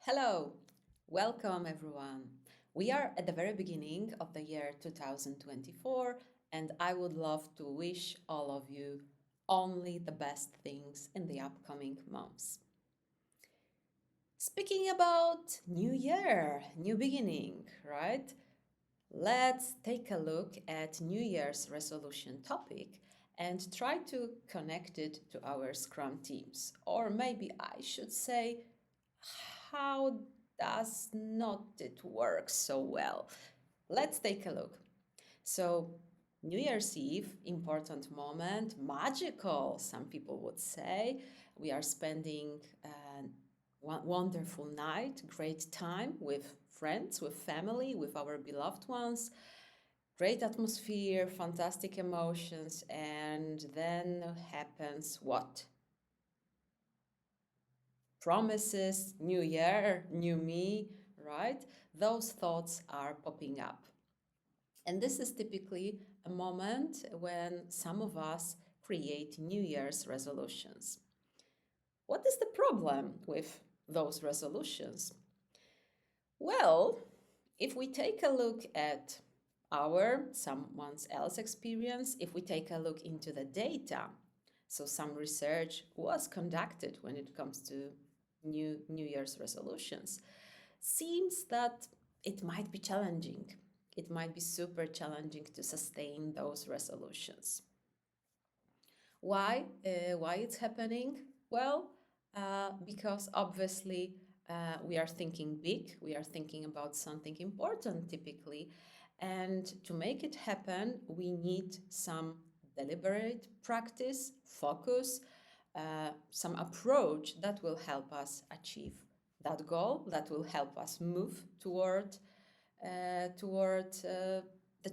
Hello, welcome everyone. We are at the very beginning of the year 2024, and I would love to wish all of you only the best things in the upcoming months. Speaking about New Year, new beginning, right? Let's take a look at New Year's resolution topic and try to connect it to our Scrum teams. Or maybe I should say, how does not it work so well? Let's take a look. So, New Year's Eve, important moment, magical, some people would say. We are spending one wonderful night, great time with friends, with family, with our beloved ones, great atmosphere, fantastic emotions, and then happens what? Promises, new year, new me, right? Those thoughts are popping up. And this is typically a moment when some of us create New Year's resolutions. What is the problem with those resolutions? Well, if we take a look at our someone else's experience, if we take a look into the data, so some research was conducted when it comes to New Year's resolutions, seems that it might be challenging. It might be super challenging to sustain those resolutions. Why? Why it's happening? Well, because obviously we are thinking big. We are thinking about something important typically, and to make it happen, we need some deliberate practice, focus, some approach that will help us achieve that goal, that will help us move toward the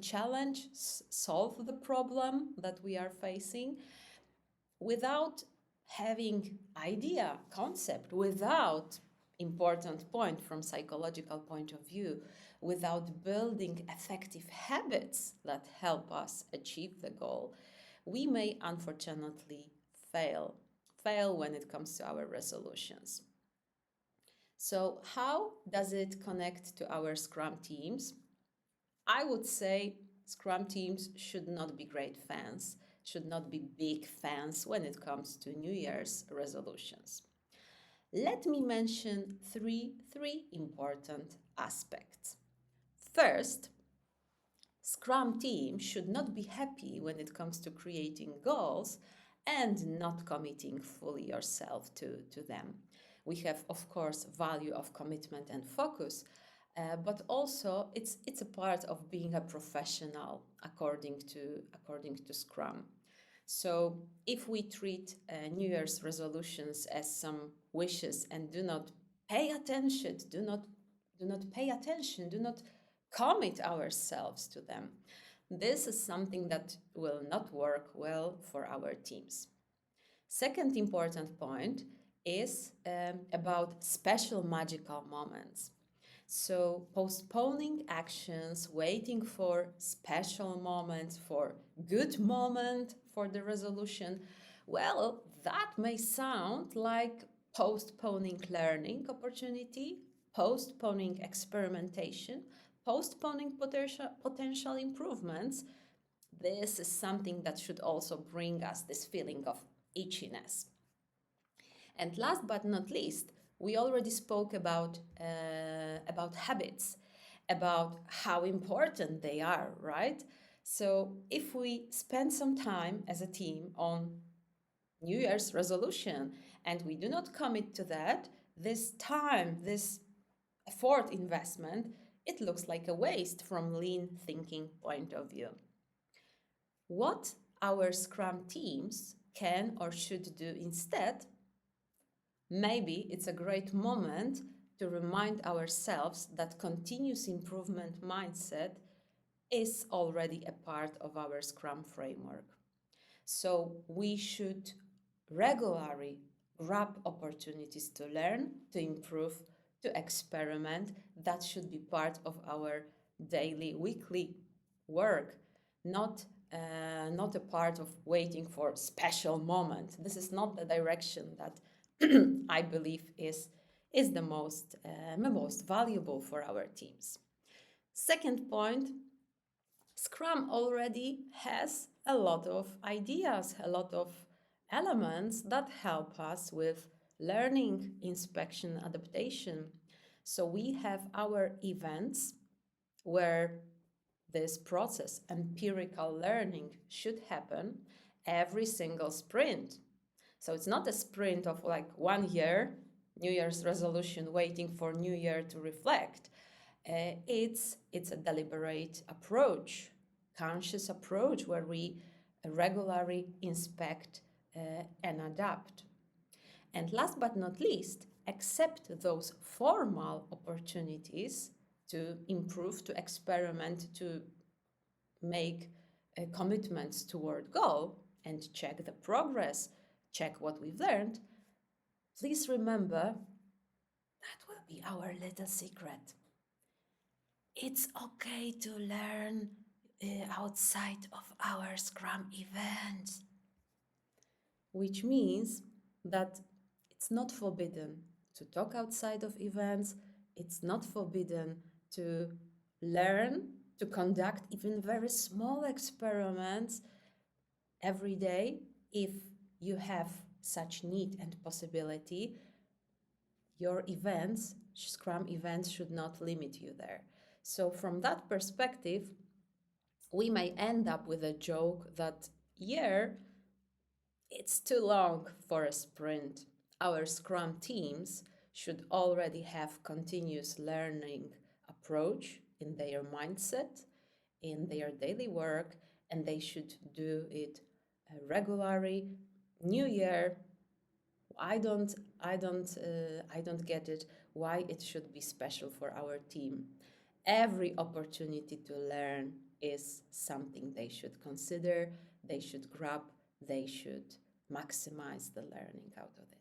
challenge, solve the problem that we are facing without having idea, concept, without important point from psychological point of view, without building effective habits that help us achieve the goal, we may unfortunately fail when it comes to our resolutions. So how does it connect to our Scrum teams? I would say Scrum teams should not be great fans, should not be big fans when it comes to New Year's resolutions. Let me mention three important aspects. First, Scrum team should not be happy when it comes to creating goals and not committing fully yourself to them. We have, of course, value of commitment and focus, but also it's a part of being a professional according to Scrum. So if we treat New Year's resolutions as some wishes and do not pay attention, do not commit ourselves to them, this is something that will not work well for our teams. Second important point is about special magical moments. So postponing actions, waiting for special moments, for good moment for the resolution, well, that may sound like postponing learning opportunity, postponing experimentation, postponing potential improvements. This is something that should also bring us this feeling of itchiness. And last but not least, we already spoke about habits, about how important they are, right? So if we spend some time as a team on New Year's resolution and we do not commit to that, this time, this effort investment, it looks like a waste from lean thinking point of view. What our Scrum teams can or should do instead, maybe it's a great moment to remind ourselves that continuous improvement mindset is already a part of our Scrum framework. So we should regularly grab opportunities to learn, to improve, to experiment. That should be part of our daily, weekly work, not a part of waiting for a special moment. This is not the direction that I believe is is the most valuable for our teams. Second point, Scrum already has a lot of ideas, a lot of elements that help us with learning, inspection, adaptation. So we have our events where this process, empirical learning, should happen every single sprint. So it's not a sprint of like 1 year, New Year's resolution, waiting for New Year to reflect. It's a deliberate approach, conscious approach where we regularly inspect and adapt. And last but not least, accept those formal opportunities to improve, to experiment, to make commitments toward goal and check the progress, check what we've learned. Please remember that will be our little secret. It's okay to learn outside of our Scrum events, which means that it's not forbidden to talk outside of events. It's not forbidden to learn, to conduct even very small experiments every day if you have such need and possibility. Your events, Scrum events, should not limit you there. So from that perspective, we may end up with a joke that year, it's too long for a sprint. Our Scrum teams should already have continuous learning approach in their mindset, in their daily work, and they should do it regularly. New Year, I don't get it why it should be special for our team. Every opportunity to learn is something they should consider, they should grab, they should maximize the learning out of it.